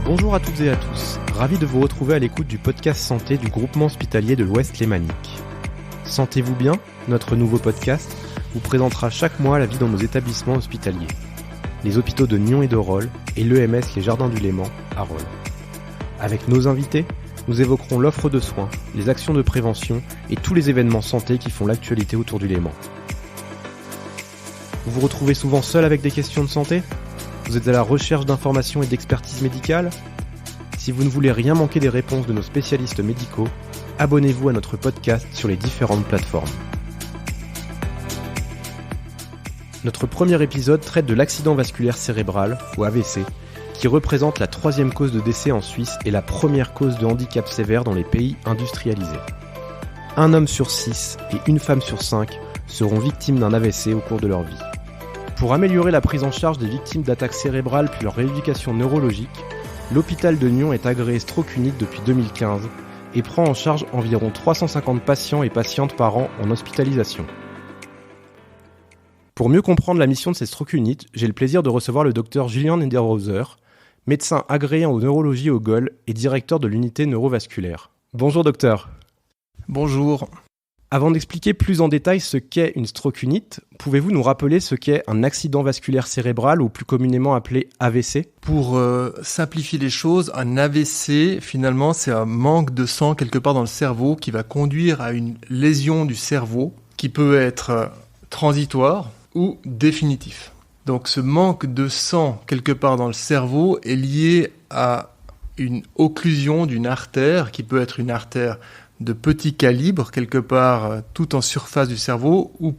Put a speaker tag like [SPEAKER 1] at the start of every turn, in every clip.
[SPEAKER 1] Bonjour à toutes et à tous, ravi de vous retrouver à l'écoute du podcast santé du groupement hospitalier de l'Ouest Lémanique. Sentez-vous bien, notre nouveau podcast vous présentera chaque mois la vie dans nos établissements hospitaliers. Les hôpitaux de Nyon et de Rolle et l'EMS Les Jardins du Léman à Rolle. Avec nos invités, nous évoquerons l'offre de soins, les actions de prévention et tous les événements santé qui font l'actualité autour du Léman. Vous vous retrouvez souvent seul avec des questions de santé ? Vous êtes à la recherche d'informations et d'expertise médicale ? Si vous ne voulez rien manquer des réponses de nos spécialistes médicaux, abonnez-vous à notre podcast sur les différentes plateformes. Notre premier épisode traite de l'accident vasculaire cérébral, ou AVC, qui représente la 3e cause de décès en Suisse et la première cause de handicap sévère dans les pays industrialisés. Un homme sur 6 et une femme sur 5 seront victimes d'un AVC au cours de leur vie. Pour améliorer la prise en charge des victimes d'attaques cérébrales puis leur rééducation neurologique, l'hôpital de Nyon est agréé Stroke Unit depuis 2015 et prend en charge environ 350 patients et patientes par an en hospitalisation. Pour mieux comprendre la mission de ces Stroke Unit, j'ai le plaisir de recevoir le docteur Julian Niederhauser, médecin agréé en neurologie au GOL et directeur de l'unité neurovasculaire. Bonjour docteur.
[SPEAKER 2] Bonjour.
[SPEAKER 1] Avant d'expliquer plus en détail ce qu'est une Stroke Unit, pouvez-vous nous rappeler ce qu'est un accident vasculaire cérébral ou plus communément appelé AVC ?
[SPEAKER 2] Pour simplifier les choses, un AVC, finalement, c'est un manque de sang quelque part dans le cerveau qui va conduire à une lésion du cerveau qui peut être transitoire ou définitif. Donc ce manque de sang quelque part dans le cerveau est lié à une occlusion d'une artère qui peut être une artère de petit calibre, quelque part tout en surface du cerveau ou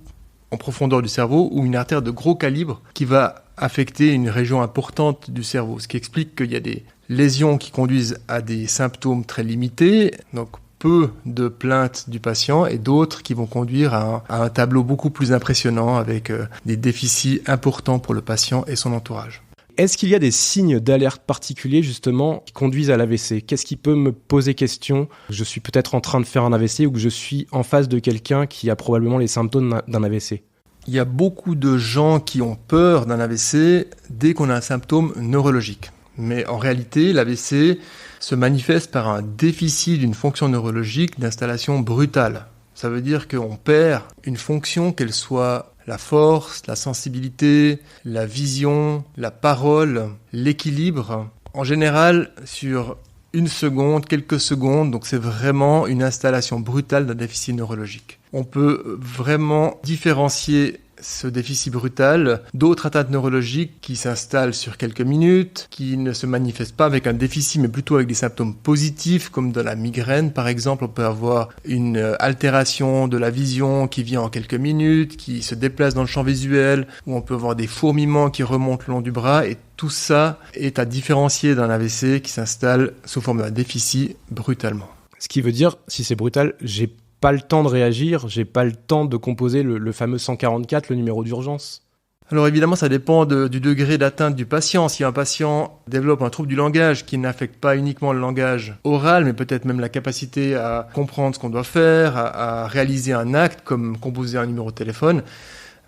[SPEAKER 2] en profondeur du cerveau, ou une artère de gros calibre qui va affecter une région importante du cerveau. Ce qui explique qu'il y a des lésions qui conduisent à des symptômes très limités, donc peu de plaintes du patient, et d'autres qui vont conduire à un tableau beaucoup plus impressionnant avec des déficits importants pour le patient et son entourage.
[SPEAKER 1] Est-ce qu'il y a des signes d'alerte particuliers justement qui conduisent à l'AVC ? Qu'est-ce qui peut me poser question ? Je suis peut-être en train de faire un AVC ou que je suis en face de quelqu'un qui a probablement les symptômes d'un AVC.
[SPEAKER 2] Il y a beaucoup de gens qui ont peur d'un AVC dès qu'on a un symptôme neurologique. Mais en réalité, l'AVC se manifeste par un déficit d'une fonction neurologique d'installation brutale. Ça veut dire qu'on perd une fonction, qu'elle soit la force, la sensibilité, la vision, la parole, l'équilibre. En général, sur une seconde, quelques secondes, donc c'est vraiment une installation brutale d'un déficit neurologique. On peut vraiment différencier ce déficit brutal d'autres atteintes neurologiques qui s'installent sur quelques minutes, qui ne se manifestent pas avec un déficit mais plutôt avec des symptômes positifs comme dans la migraine par exemple. On peut avoir une altération de la vision qui vient en quelques minutes, qui se déplace dans le champ visuel, ou on peut avoir des fourmillements qui remontent le long du bras, et tout ça est à différencier d'un AVC qui s'installe sous forme d'un déficit brutalement.
[SPEAKER 1] Ce qui veut dire, si c'est brutal, j'ai pas le temps de réagir, j'ai pas le temps de composer le fameux 144, le numéro d'urgence.
[SPEAKER 2] Alors évidemment, ça dépend du degré d'atteinte du patient. Si un patient développe un trouble du langage qui n'affecte pas uniquement le langage oral, mais peut-être même la capacité à comprendre ce qu'on doit faire, à réaliser un acte comme composer un numéro de téléphone,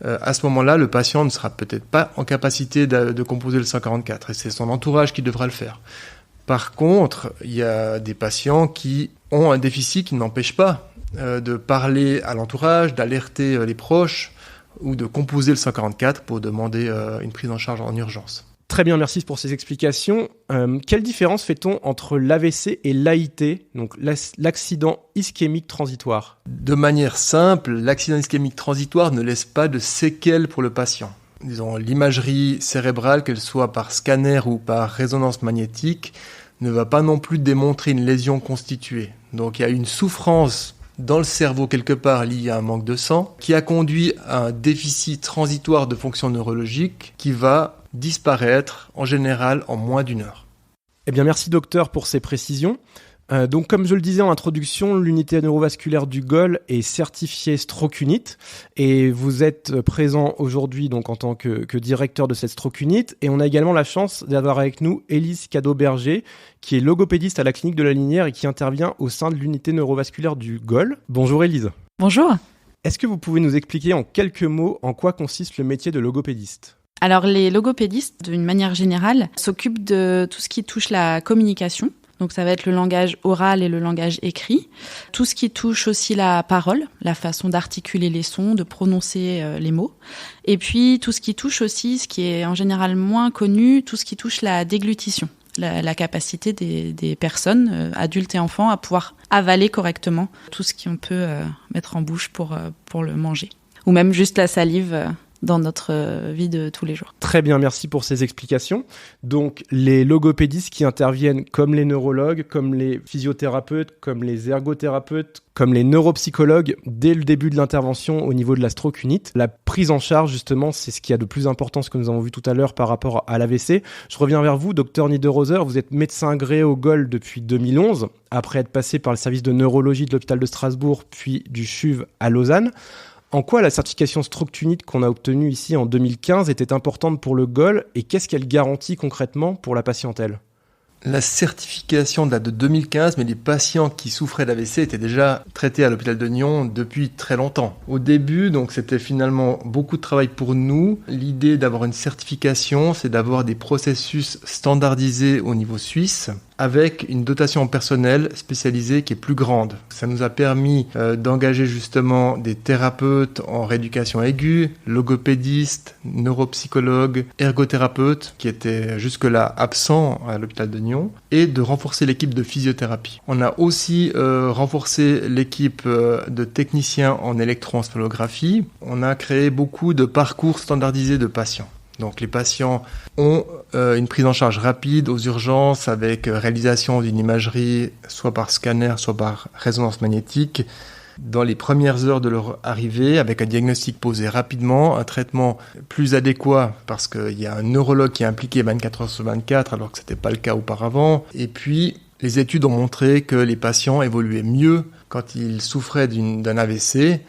[SPEAKER 2] à ce moment-là, le patient ne sera peut-être pas en capacité de composer le 144 et c'est son entourage qui devra le faire. Par contre, il y a des patients qui ont un déficit qui n'empêche pas de parler à l'entourage, d'alerter les proches ou de composer le 144 pour demander une prise en charge en urgence.
[SPEAKER 1] Très bien, merci pour ces explications. Quelle différence fait-on entre l'AVC et l'AIT, donc l'accident ischémique transitoire ?
[SPEAKER 2] De manière simple, l'accident ischémique transitoire ne laisse pas de séquelles pour le patient. Disons, l'imagerie cérébrale, qu'elle soit par scanner ou par résonance magnétique, ne va pas non plus démontrer une lésion constituée. Donc il y a une souffrance dans le cerveau quelque part lié à un manque de sang, qui a conduit à un déficit transitoire de fonction neurologique qui va disparaître en général en moins d'1 heure.
[SPEAKER 1] Eh bien merci docteur pour ces précisions. Donc comme je le disais en introduction, l'unité neurovasculaire du GOL est certifiée Stroke Unit et vous êtes présent aujourd'hui donc en tant que directeur de cette Stroke Unit, et on a également la chance d'avoir avec nous Élise Cadeau-Berger qui est logopédiste à la clinique de la Linière et qui intervient au sein de l'unité neurovasculaire du GOL. Bonjour Élise.
[SPEAKER 3] Bonjour.
[SPEAKER 1] Est-ce que vous pouvez nous expliquer en quelques mots en quoi consiste le métier de logopédiste ?
[SPEAKER 3] Alors les logopédistes, d'une manière générale, s'occupent de tout ce qui touche la communication. Donc ça va être le langage oral et le langage écrit. Tout ce qui touche aussi la parole, la façon d'articuler les sons, de prononcer les mots. Et puis tout ce qui touche aussi, ce qui est en général moins connu, tout ce qui touche la déglutition. La capacité des personnes, adultes et enfants, à pouvoir avaler correctement tout ce qu'on peut mettre en bouche pour le manger. Ou même juste la salive dans notre vie de tous les jours.
[SPEAKER 1] Très bien, merci pour ces explications. Donc, les logopédistes qui interviennent comme les neurologues, comme les physiothérapeutes, comme les ergothérapeutes, comme les neuropsychologues, dès le début de l'intervention au niveau de la stroke unit. La prise en charge, justement, c'est ce qui a de plus important, ce que nous avons vu tout à l'heure par rapport à l'AVC. Je reviens vers vous, Dr Niederhauser, vous êtes médecin agréé au GOL depuis 2011, après être passé par le service de neurologie de l'hôpital de Strasbourg, puis du CHUV à Lausanne. En quoi la certification Stroke Unit qu'on a obtenue ici en 2015 était importante pour le GOL et qu'est-ce qu'elle garantit concrètement pour la patientèle ?
[SPEAKER 2] La certification date de 2015, mais les patients qui souffraient d'AVC étaient déjà traités à l'hôpital de Nyon depuis très longtemps. Au début, donc, c'était finalement beaucoup de travail pour nous. L'idée d'avoir une certification, c'est d'avoir des processus standardisés au niveau suisse, avec une dotation personnelle spécialisée qui est plus grande. Ça nous a permis d'engager justement des thérapeutes en rééducation aiguë, logopédistes, neuropsychologues, ergothérapeutes, qui étaient jusque-là absents à l'hôpital de Nyon, et de renforcer l'équipe de physiothérapie. On a aussi renforcé l'équipe de techniciens en électroencéphalographie. On a créé beaucoup de parcours standardisés de patients. Donc les patients ont une prise en charge rapide aux urgences avec réalisation d'une imagerie soit par scanner, soit par résonance magnétique dans les premières heures de leur arrivée avec un diagnostic posé rapidement, un traitement plus adéquat parce qu'il y a un neurologue qui est impliqué 24 heures sur 24 alors que ce n'était pas le cas auparavant. Et puis les études ont montré que les patients évoluaient mieux quand ils souffraient d'un AVC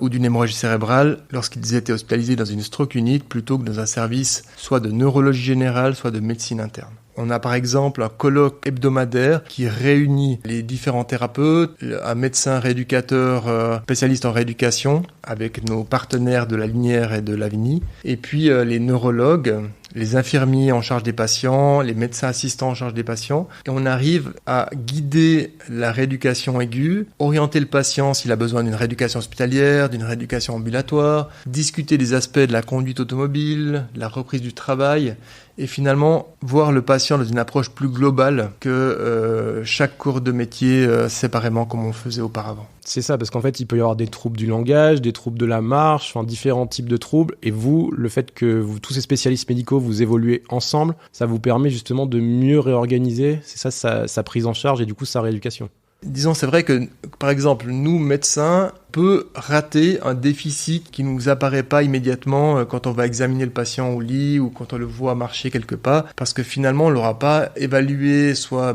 [SPEAKER 2] ou d'une hémorragie cérébrale lorsqu'ils étaient hospitalisés dans une stroke unit plutôt que dans un service soit de neurologie générale, soit de médecine interne. On a par exemple un colloque hebdomadaire qui réunit les différents thérapeutes, un médecin rééducateur spécialiste en rééducation avec nos partenaires de la Linière et de Lavigny, et puis les neurologues, les infirmiers en charge des patients, les médecins assistants en charge des patients. Et on arrive à guider la rééducation aiguë, orienter le patient s'il a besoin d'une rééducation hospitalière, d'une rééducation ambulatoire, discuter des aspects de la conduite automobile, de la reprise du travail, et finalement voir le patient dans une approche plus globale que chaque cours de métier séparément comme on faisait auparavant.
[SPEAKER 1] C'est ça, parce qu'en fait, il peut y avoir des troubles du langage, des troubles de la marche, enfin différents types de troubles. Et vous, le fait que tous ces spécialistes médicaux, vous évoluez ensemble, ça vous permet justement de mieux réorganiser, c'est ça, sa prise en charge et du coup sa rééducation.
[SPEAKER 2] Disons, c'est vrai que, par exemple, nous, médecins, peut rater un déficit qui ne nous apparaît pas immédiatement quand on va examiner le patient au lit ou quand on le voit marcher quelque part, parce que finalement on ne l'aura pas évalué soit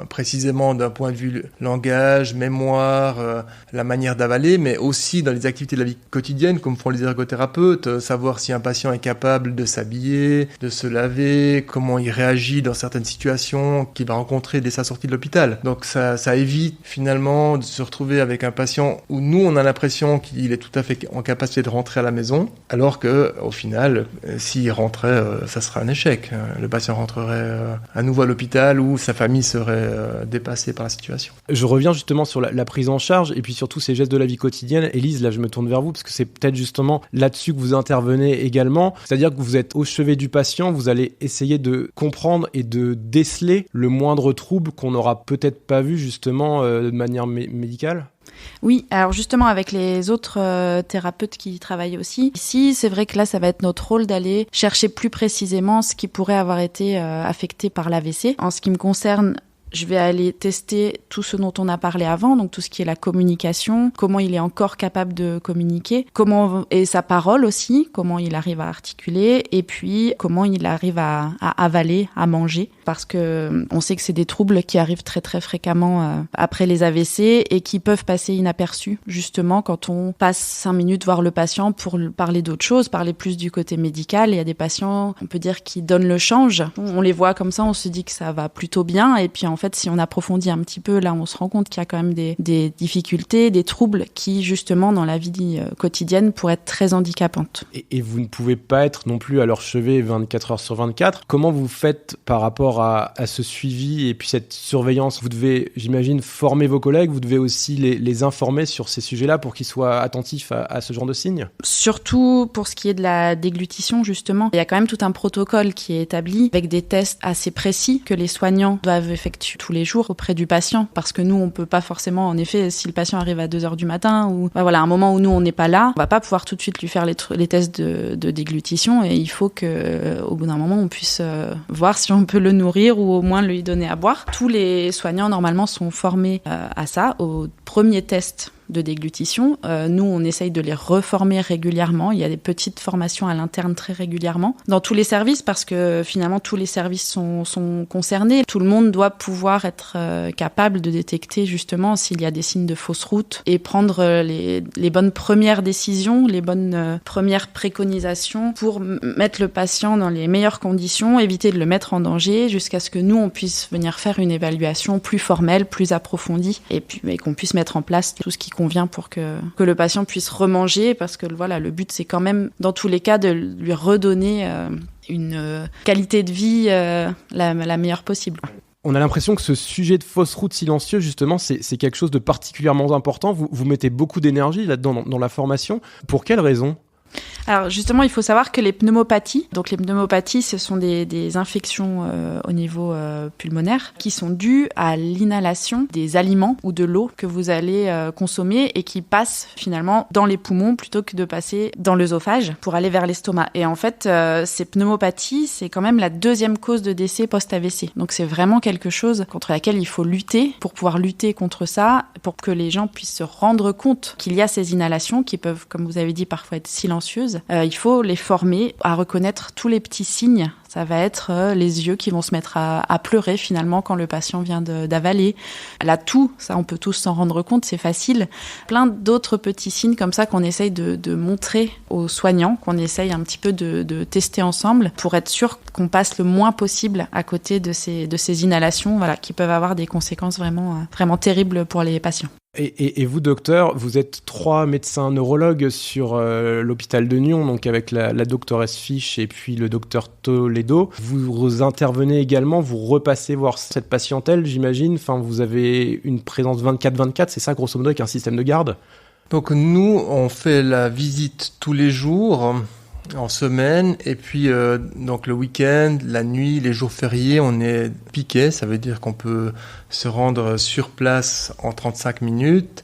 [SPEAKER 2] précisément d'un point de vue langage, mémoire, la manière d'avaler, mais aussi dans les activités de la vie quotidienne comme font les ergothérapeutes, savoir si un patient est capable de s'habiller, de se laver, comment il réagit dans certaines situations qu'il va rencontrer dès sa sortie de l'hôpital. Donc ça évite finalement de se retrouver avec un patient où nous on a l'impression qu'il est tout à fait en capacité de rentrer à la maison, alors que au final, s'il rentrait, ça serait un échec. Le patient rentrerait à nouveau à l'hôpital où sa famille serait dépassée par la situation.
[SPEAKER 1] Je reviens justement sur la prise en charge et puis surtout ces gestes de la vie quotidienne. Élise, là je me tourne vers vous parce que c'est peut-être justement là-dessus que vous intervenez également. C'est-à-dire que vous êtes au chevet du patient, vous allez essayer de comprendre et de déceler le moindre trouble qu'on n'aura peut-être pas vu justement de manière médicale.
[SPEAKER 3] Oui, alors justement avec les autres thérapeutes qui y travaillent aussi, ici c'est vrai que là ça va être notre rôle d'aller chercher plus précisément ce qui pourrait avoir été affecté par l'AVC. En ce qui me concerne, je vais aller tester tout ce dont on a parlé avant, donc tout ce qui est la communication, comment il est encore capable de communiquer, et sa parole aussi, comment il arrive à articuler, et puis comment il arrive à avaler, à manger. parce que on sait que c'est des troubles qui arrivent très très fréquemment après les AVC et qui peuvent passer inaperçus, justement quand on passe 5 minutes voir le patient pour parler d'autre chose, parler plus du côté médical. Il y a des patients, on peut dire, qui donnent le change. On les voit comme ça, on se dit que ça va plutôt bien, et puis en fait, si on approfondit un petit peu, là, on se rend compte qu'il y a quand même des difficultés, des troubles qui, justement, dans la vie quotidienne, pourraient être très handicapantes.
[SPEAKER 1] Et vous ne pouvez pas être non plus à leur chevet 24 heures sur 24. Comment vous faites par rapport à ce suivi et puis cette surveillance? Vous devez, j'imagine, former vos collègues, vous devez aussi les informer sur ces sujets-là pour qu'ils soient attentifs à ce genre de signes?
[SPEAKER 3] Surtout pour ce qui est de la déglutition, justement. Il y a quand même tout un protocole qui est établi avec des tests assez précis que les soignants doivent effectuer tous les jours auprès du patient, parce que nous, on peut pas forcément, en effet, si le patient arrive à 2h du matin ou voilà, un moment où nous, on n'est pas là, on va pas pouvoir tout de suite lui faire les tests de déglutition, et il faut que, au bout d'un moment, on puisse voir si on peut le nourrir ou au moins lui donner à boire. Tous les soignants, normalement, sont formés à ça, au premier test de déglutition. Nous, on essaye de les reformer régulièrement. Il y a des petites formations à l'interne très régulièrement dans tous les services, parce que finalement, tous les services sont concernés. Tout le monde doit pouvoir être capable de détecter justement s'il y a des signes de fausse route et prendre les bonnes premières décisions, les bonnes premières préconisations pour mettre le patient dans les meilleures conditions, éviter de le mettre en danger, jusqu'à ce que nous, on puisse venir faire une évaluation plus formelle, plus approfondie, et puis qu'on puisse mettre en place tout ce qui convient pour que le patient puisse remanger, parce que voilà, le but, c'est quand même, dans tous les cas, de lui redonner une qualité de vie la meilleure possible.
[SPEAKER 1] On a l'impression que ce sujet de fausse route silencieuse, justement, c'est quelque chose de particulièrement important. Vous mettez beaucoup d'énergie là-dedans dans la formation. Pour quelles raisons ?
[SPEAKER 3] Alors justement, il faut savoir que les pneumopathies, donc les pneumopathies, ce sont des infections au niveau pulmonaire qui sont dues à l'inhalation des aliments ou de l'eau que vous allez consommer et qui passent finalement dans les poumons plutôt que de passer dans l'œsophage pour aller vers l'estomac. Et en fait, ces pneumopathies, c'est quand même la 2e cause de décès post-AVC. Donc c'est vraiment quelque chose contre laquelle il faut lutter pour pouvoir lutter contre ça, pour que les gens puissent se rendre compte qu'il y a ces inhalations qui peuvent, comme vous avez dit, parfois être silencieuses. Il faut les former à reconnaître tous les petits signes. Ça va être les yeux qui vont se mettre à pleurer finalement quand le patient vient d'avaler. La toux, ça on peut tous s'en rendre compte, c'est facile. Plein d'autres petits signes comme ça qu'on essaye de montrer aux soignants, qu'on essaye un petit peu de tester ensemble pour être sûr qu'on passe le moins possible à côté de ces inhalations, voilà, qui peuvent avoir des conséquences vraiment terribles pour les patients.
[SPEAKER 1] Et vous, docteur, vous êtes 3 médecins neurologues sur l'hôpital de Nyon, donc avec la doctoresse Fisch et puis le docteur Toledo. Vous intervenez également, vous repassez voir cette patientèle, j'imagine. Enfin, vous avez une présence 24/24, c'est ça, grosso modo, avec un système de garde?
[SPEAKER 2] Donc nous, on fait la visite tous les jours, en semaine, et puis donc le week-end, la nuit, les jours fériés, on est piqué, ça veut dire qu'on peut se rendre sur place en 35 minutes.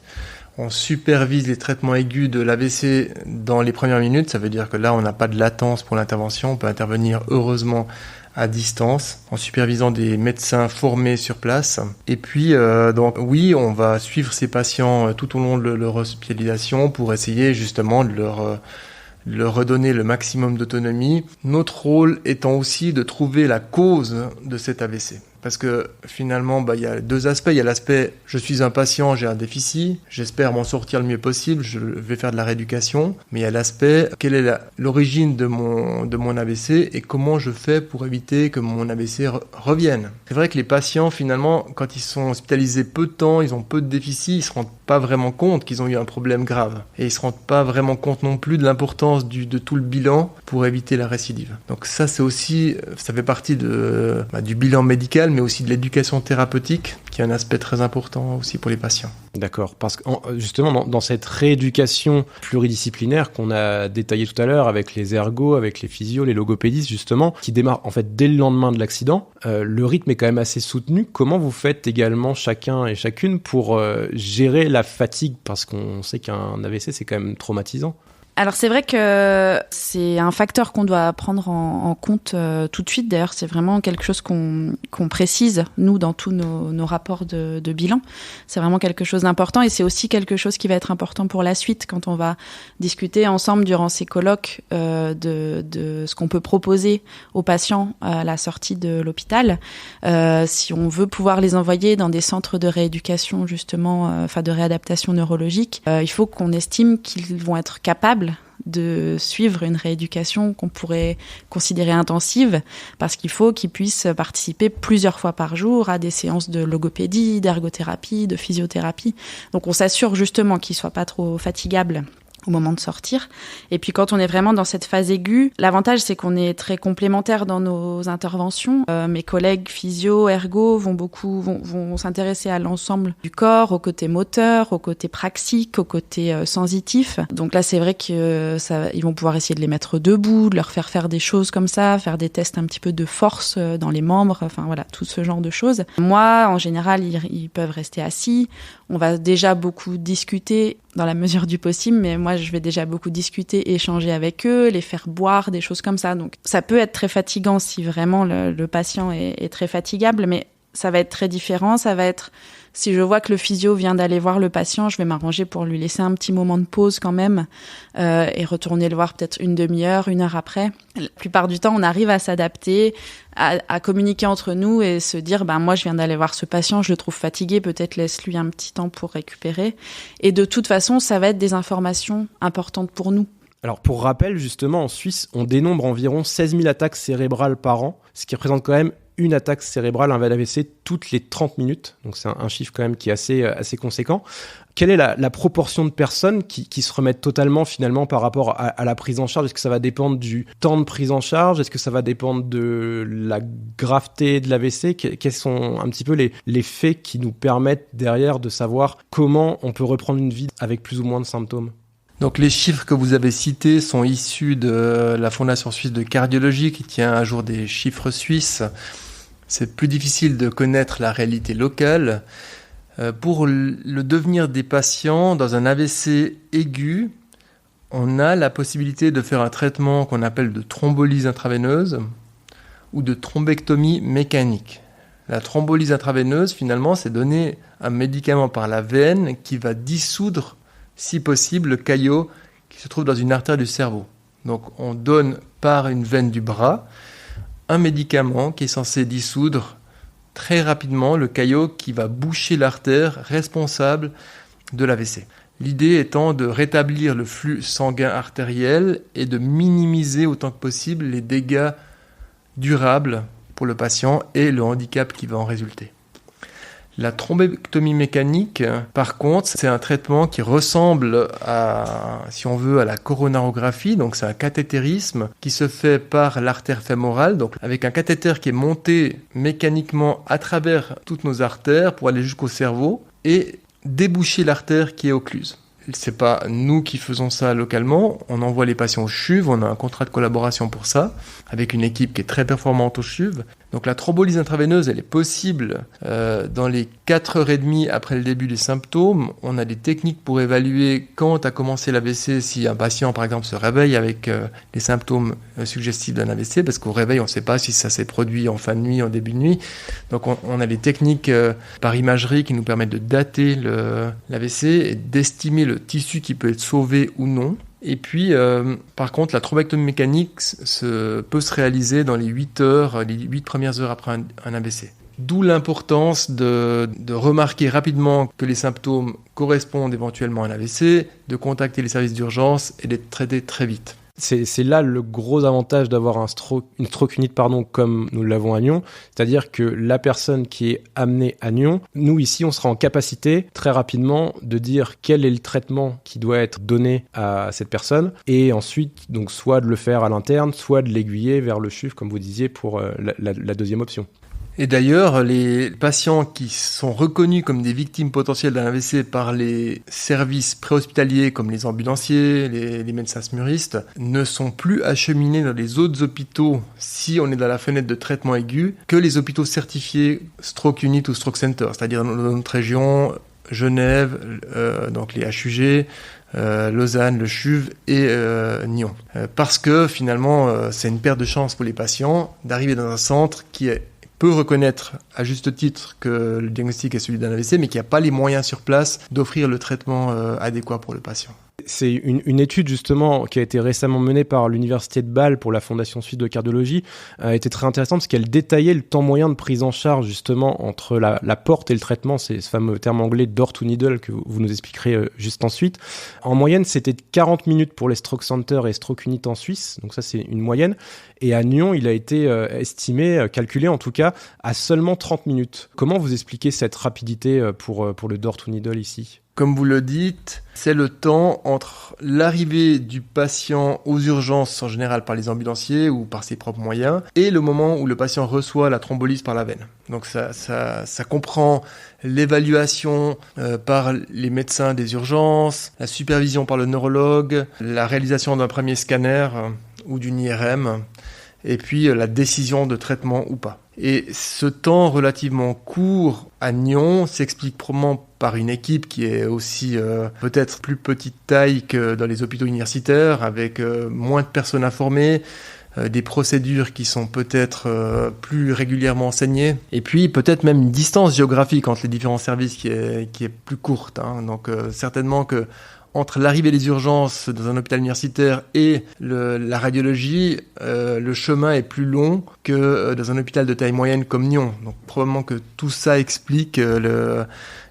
[SPEAKER 2] On supervise les traitements aigus de l'AVC dans les premières minutes, ça veut dire que là on n'a pas de latence pour l'intervention, on peut intervenir heureusement à distance en supervisant des médecins formés sur place. Et puis donc oui, on va suivre ces patients tout au long de leur hospitalisation pour essayer justement de leur redonner le maximum d'autonomie. Notre rôle étant aussi de trouver la cause de cet AVC. Parce que finalement, il y a 2 aspects. Il y a l'aspect, je suis un patient, j'ai un déficit, j'espère m'en sortir le mieux possible, je vais faire de la rééducation. Mais il y a l'aspect, quelle est l'origine de mon AVC et comment je fais pour éviter que mon AVC revienne. C'est vrai que les patients, finalement, quand ils sont hospitalisés peu de temps, ils ont peu de déficit, ils se rendent pas vraiment compte qu'ils ont eu un problème grave. Et ils se rendent pas vraiment compte non plus de l'importance de tout le bilan pour éviter la récidive. Donc ça, c'est aussi, ça fait partie du bilan médical, mais aussi de l'éducation thérapeutique, qui est un aspect très important aussi pour les patients. D'accord,
[SPEAKER 1] parce que justement, dans cette rééducation pluridisciplinaire qu'on a détaillée tout à l'heure, avec les ergos, avec les physios, les logopédistes, justement, qui démarrent en fait dès le lendemain de l'accident, le rythme est quand même assez soutenu. Comment vous faites également chacun et chacune pour gérer la fatigue, parce qu'on sait qu'un AVC, c'est quand même traumatisant?
[SPEAKER 3] Alors c'est vrai que c'est un facteur qu'on doit prendre en compte tout de suite. D'ailleurs, c'est vraiment quelque chose qu'on précise, nous, dans tous nos rapports de bilan. C'est vraiment quelque chose d'important et c'est aussi quelque chose qui va être important pour la suite quand on va discuter ensemble durant ces colloques de ce qu'on peut proposer aux patients à la sortie de l'hôpital. Si on veut pouvoir les envoyer dans des centres de rééducation, justement, de réadaptation neurologique, il faut qu'on estime qu'ils vont être capables de suivre une rééducation qu'on pourrait considérer intensive, parce qu'il faut qu'ils puissent participer plusieurs fois par jour à des séances de logopédie, d'ergothérapie, de physiothérapie. Donc on s'assure justement qu'ils soient pas trop fatigables au moment de sortir. Et puis quand on est vraiment dans cette phase aiguë, l'avantage c'est qu'on est très complémentaires dans nos interventions. Mes collègues physio, ergo vont s'intéresser à l'ensemble du corps, au côté moteur, au côté praxique, au côté sensitif. Donc là c'est vrai que ils vont pouvoir essayer de les mettre debout, de leur faire des choses comme ça, faire des tests un petit peu de force dans les membres, enfin voilà, tout ce genre de choses. Moi, en général, ils peuvent rester assis. On va déjà beaucoup discuter dans la mesure du possible, mais moi, je vais déjà beaucoup discuter, échanger avec eux, les faire boire, des choses comme ça. Donc, ça peut être très fatigant si vraiment le patient est très fatigable, mais ça va être très différent. Ça va être, si je vois que le physio vient d'aller voir le patient, je vais m'arranger pour lui laisser un petit moment de pause quand même et retourner le voir peut-être une demi-heure, 1 heure après. La plupart du temps, on arrive à s'adapter, à communiquer entre nous et se dire moi je viens d'aller voir ce patient, je le trouve fatigué, peut-être laisse-lui un petit temps pour récupérer. Et de toute façon, ça va être des informations importantes pour nous.
[SPEAKER 1] Alors pour rappel, justement, en Suisse, on dénombre environ 16 000 attaques cérébrales par an, ce qui représente quand même une attaque cérébrale, un AVC, toutes les 30 minutes. Donc c'est un chiffre quand même qui est assez conséquent. Quelle est la proportion de personnes qui se remettent totalement finalement par rapport à la prise en charge ? Est-ce que ça va dépendre du temps de prise en charge ? Est-ce que ça va dépendre de la graveté de l'AVC ? Quels sont un petit peu les faits qui nous permettent derrière de savoir comment on peut reprendre une vie avec plus ou moins de symptômes ?
[SPEAKER 2] Donc les chiffres que vous avez cités sont issus de la Fondation suisse de cardiologie qui tient à jour des chiffres suisses. C'est plus difficile de connaître la réalité locale. Pour le devenir des patients dans un AVC aigu, on a la possibilité de faire un traitement qu'on appelle de thrombolyse intraveineuse ou de thrombectomie mécanique. La thrombolyse intraveineuse, finalement, c'est donner un médicament par la veine qui va dissoudre, si possible, le caillot qui se trouve dans une artère du cerveau. Donc on donne par une veine du bras un médicament qui est censé dissoudre très rapidement le caillot qui va boucher l'artère responsable de l'AVC. L'idée étant de rétablir le flux sanguin artériel et de minimiser autant que possible les dégâts durables pour le patient et le handicap qui va en résulter. La thrombectomie mécanique, par contre, c'est un traitement qui ressemble si on veut, à la coronarographie. Donc, c'est un cathétérisme qui se fait par l'artère fémorale, donc avec un cathéter qui est monté mécaniquement à travers toutes nos artères pour aller jusqu'au cerveau et déboucher l'artère qui est occluse. C'est pas nous qui faisons ça localement, on envoie les patients au CHUV, on a un contrat de collaboration pour ça, avec une équipe qui est très performante au CHUV. Donc la thrombolyse intraveineuse, elle est possible dans les 4h30 après le début des symptômes. On a des techniques pour évaluer quand a commencé l'AVC, si un patient par exemple se réveille avec les symptômes suggestifs d'un AVC, parce qu'au réveil on ne sait pas si ça s'est produit en fin de nuit, en début de nuit. Donc on a des techniques par imagerie qui nous permettent de dater l'AVC et d'estimer le tissu qui peut être sauvé ou non. Et puis, par contre, la thrombectomie mécanique peut se réaliser dans les 8 heures, les 8 premières heures après un AVC. D'où l'importance de remarquer rapidement que les symptômes correspondent éventuellement à un AVC, de contacter les services d'urgence et d'être traité très vite.
[SPEAKER 1] C'est là le gros avantage d'avoir une stroke unit comme nous l'avons à Nyon, c'est-à-dire que la personne qui est amenée à Nyon, nous ici on sera en capacité très rapidement de dire quel est le traitement qui doit être donné à cette personne et ensuite donc soit de le faire à l'interne, soit de l'aiguiller vers le CHUV comme vous disiez pour la deuxième option.
[SPEAKER 2] Et d'ailleurs, les patients qui sont reconnus comme des victimes potentielles d'un AVC par les services préhospitaliers comme les ambulanciers, les médecins smuristes, ne sont plus acheminés dans les autres hôpitaux, si on est dans la fenêtre de traitement aigu, que les hôpitaux certifiés Stroke Unit ou Stroke Center, c'est-à-dire dans notre région, Genève, donc les HUG, Lausanne, le CHUV et Nyon. Parce que finalement, c'est une perte de chance pour les patients d'arriver dans un centre qui peut reconnaître à juste titre que le diagnostic est celui d'un AVC, mais qui n'a pas les moyens sur place d'offrir le traitement adéquat pour le patient.
[SPEAKER 1] C'est une étude justement qui a été récemment menée par l'Université de Bâle pour la Fondation Suisse de Cardiologie, a été très intéressante parce qu'elle détaillait le temps moyen de prise en charge justement entre la porte et le traitement, c'est ce fameux terme anglais door to needle que vous nous expliquerez juste ensuite. En moyenne, c'était 40 minutes pour les stroke centers et stroke unit en Suisse, donc ça c'est une moyenne. Et à Nyon, il a été estimé, calculé en tout cas, à seulement 30 minutes. Comment vous expliquez cette rapidité pour le door to needle ici ?
[SPEAKER 2] Comme vous le dites, c'est le temps entre l'arrivée du patient aux urgences, en général par les ambulanciers ou par ses propres moyens, et le moment où le patient reçoit la thrombolyse par la veine. Donc ça comprend l'évaluation par les médecins des urgences, la supervision par le neurologue, la réalisation d'un premier scanner ou d'une IRM, et puis la décision de traitement ou pas. Et ce temps relativement court à Nyon s'explique probablement par une équipe qui est aussi peut-être plus petite taille que dans les hôpitaux universitaires, avec moins de personnes à former, des procédures qui sont peut-être plus régulièrement enseignées, et puis peut-être même une distance géographique entre les différents services qui est plus courte. Donc certainement que entre l'arrivée des urgences dans un hôpital universitaire et la radiologie, le chemin est plus long que dans un hôpital de taille moyenne comme Nyon. Donc probablement que tout ça explique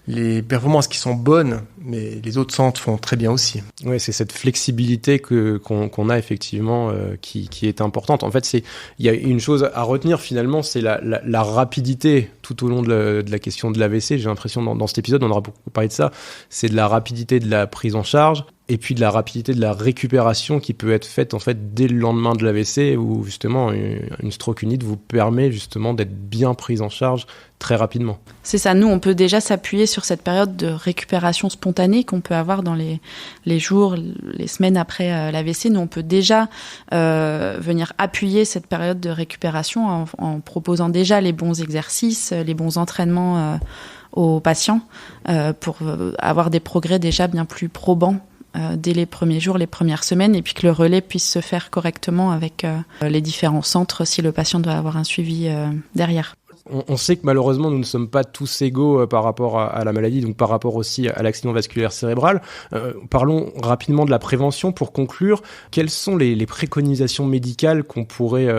[SPEAKER 2] les performances qui sont bonnes, mais les autres centres font très bien aussi.
[SPEAKER 1] Oui, c'est cette flexibilité qu'on a effectivement qui est importante. En fait, il y a une chose à retenir finalement, c'est la rapidité tout au long de la question de l'AVC. J'ai l'impression dans cet épisode, on aura beaucoup parlé de ça. C'est de la rapidité de la prise en charge et puis de la rapidité de la récupération qui peut être faite en fait dès le lendemain de l'AVC, où justement une stroke unit vous permet justement d'être bien prise en charge très rapidement.
[SPEAKER 3] C'est ça, nous on peut déjà s'appuyer sur cette période de récupération spontanée qu'on peut avoir dans les jours, les semaines après l'AVC. Nous on peut déjà venir appuyer cette période de récupération en proposant déjà les bons exercices, les bons entraînements aux patients pour avoir des progrès déjà bien plus probants dès les premiers jours, les premières semaines, et puis que le relais puisse se faire correctement avec les différents centres si le patient doit avoir un suivi derrière.
[SPEAKER 1] On sait que malheureusement, nous ne sommes pas tous égaux par rapport à la maladie, donc par rapport aussi à l'accident vasculaire cérébral. Parlons rapidement de la prévention pour conclure. Quelles sont les préconisations médicales qu'on pourrait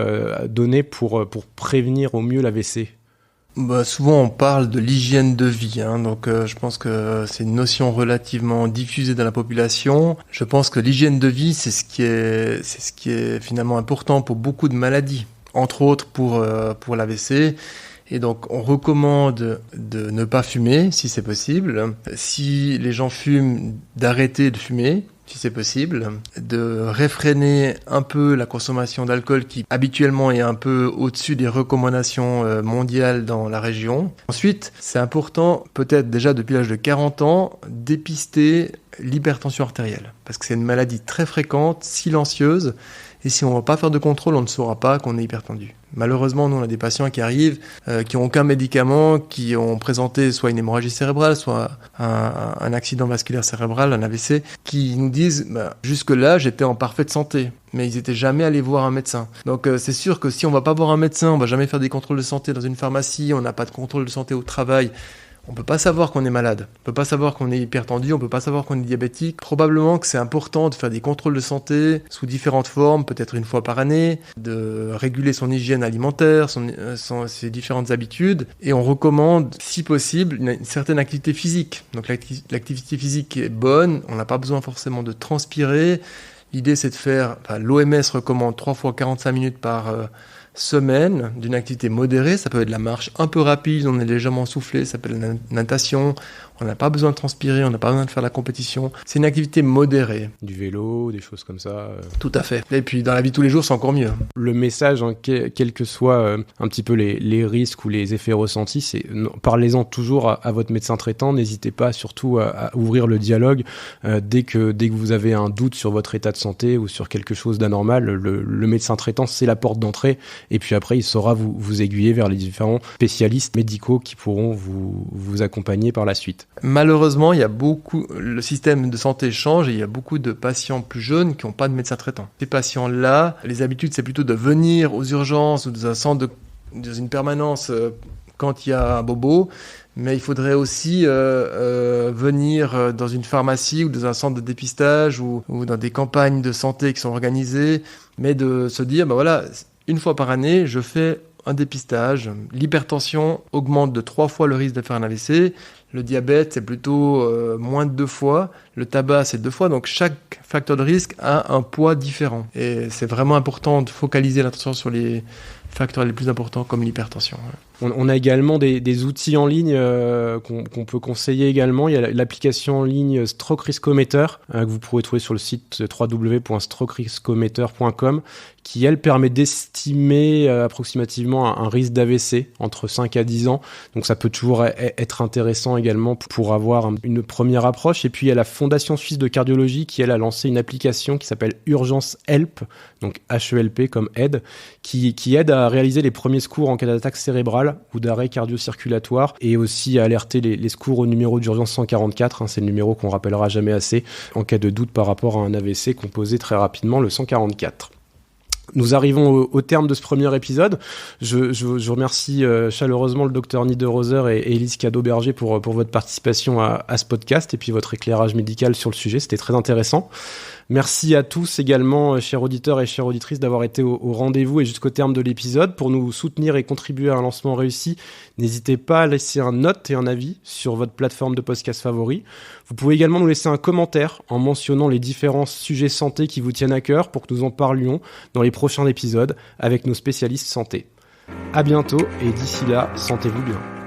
[SPEAKER 1] donner pour prévenir au mieux l'AVC ?
[SPEAKER 2] Souvent on parle de l'hygiène de vie, donc je pense que c'est une notion relativement diffusée dans la population. Je pense que l'hygiène de vie, c'est ce qui est finalement important pour beaucoup de maladies, entre autres pour l'AVC. Et donc on recommande de ne pas fumer si c'est possible. Si les gens fument, d'arrêter de fumer si c'est possible, de réfréner un peu la consommation d'alcool qui habituellement est un peu au-dessus des recommandations mondiales dans la région. Ensuite, c'est important, peut-être déjà depuis l'âge de 40 ans, dépister l'hypertension artérielle, parce que c'est une maladie très fréquente, silencieuse, et si on ne va pas faire de contrôle, on ne saura pas qu'on est hypertendu. Malheureusement, nous, on a des patients qui arrivent, qui n'ont aucun médicament, qui ont présenté soit une hémorragie cérébrale, soit un accident vasculaire cérébral, un AVC, qui nous disent jusque-là, j'étais en parfaite santé, mais ils n'étaient jamais allés voir un médecin. Donc c'est sûr que si on ne va pas voir un médecin, on ne va jamais faire des contrôles de santé dans une pharmacie, on n'a pas de contrôle de santé au travail, on peut pas savoir qu'on est malade, on peut pas savoir qu'on est hypertendu, on peut pas savoir qu'on est diabétique. Probablement que c'est important de faire des contrôles de santé sous différentes formes, peut-être une fois par année, de réguler son hygiène alimentaire, ses différentes habitudes, et on recommande, si possible, une certaine activité physique. Donc l'activité physique est bonne, on n'a pas besoin forcément de transpirer. L'idée c'est de faire, l'OMS recommande 3 fois 45 minutes par semaine d'une activité modérée. Ça peut être de la marche un peu rapide, on est légèrement soufflé, ça peut être la natation, on n'a pas besoin de transpirer, on n'a pas besoin de faire la compétition. C'est une activité modérée.
[SPEAKER 1] Du vélo, des choses comme ça.
[SPEAKER 2] Tout à fait. Et puis dans la vie de tous les jours, c'est encore mieux.
[SPEAKER 1] Le message, quels que soient un petit peu les risques ou les effets ressentis, c'est parlez-en toujours à votre médecin traitant. N'hésitez pas surtout à ouvrir le dialogue dès que vous avez un doute sur votre état de santé ou sur quelque chose d'anormal. Le médecin traitant, c'est la porte d'entrée Et puis après, il saura vous aiguiller vers les différents spécialistes médicaux qui pourront vous accompagner par la suite.
[SPEAKER 2] Malheureusement, le système de santé change et il y a beaucoup de patients plus jeunes qui n'ont pas de médecin traitant. Ces patients-là, les habitudes, c'est plutôt de venir aux urgences ou dans un centre dans une permanence quand il y a un bobo. Mais il faudrait aussi venir dans une pharmacie ou dans un centre de dépistage ou dans des campagnes de santé qui sont organisées, mais de se dire, une fois par année, je fais un dépistage. L'hypertension augmente de 3 fois le risque de faire un AVC. Le diabète, c'est plutôt moins de 2 fois. Le tabac, c'est 2 fois. Donc, chaque facteur de risque a un poids différent. Et c'est vraiment important de focaliser l'attention sur les facteurs les plus importants comme l'hypertension.
[SPEAKER 1] On a également des outils en ligne qu'on peut conseiller également. Il y a l'application en ligne Stroke Riskometer que vous pourrez trouver sur le site www.strokeriskometer.com qui, elle, permet d'estimer approximativement un risque d'AVC entre 5 à 10 ans. Donc ça peut toujours être intéressant également pour avoir une première approche. Et puis il y a la Fondation Suisse de Cardiologie qui, elle, a lancé une application qui s'appelle Urgence Help, donc HELP comme aide, qui aide à réaliser les premiers secours en cas d'attaque cérébrale ou d'arrêt cardio-circulatoire et aussi à alerter les secours au numéro d'urgence 144. C'est le numéro qu'on rappellera jamais assez en cas de doute par rapport à un AVC, composé très rapidement le 144. Nous arrivons au terme de ce premier épisode. Je remercie chaleureusement le docteur Niederhauser et Élise Cadeau-Berger pour votre participation à ce podcast et puis votre éclairage médical sur le sujet. C'était très intéressant. Merci à tous également, chers auditeurs et chères auditrices, d'avoir été au rendez-vous et jusqu'au terme de l'épisode. Pour nous soutenir et contribuer à un lancement réussi, n'hésitez pas à laisser une note et un avis sur votre plateforme de podcast favori. Vous pouvez également nous laisser un commentaire en mentionnant les différents sujets santé qui vous tiennent à cœur pour que nous en parlions dans les prochains épisodes avec nos spécialistes santé. À bientôt et d'ici là, sentez-vous bien.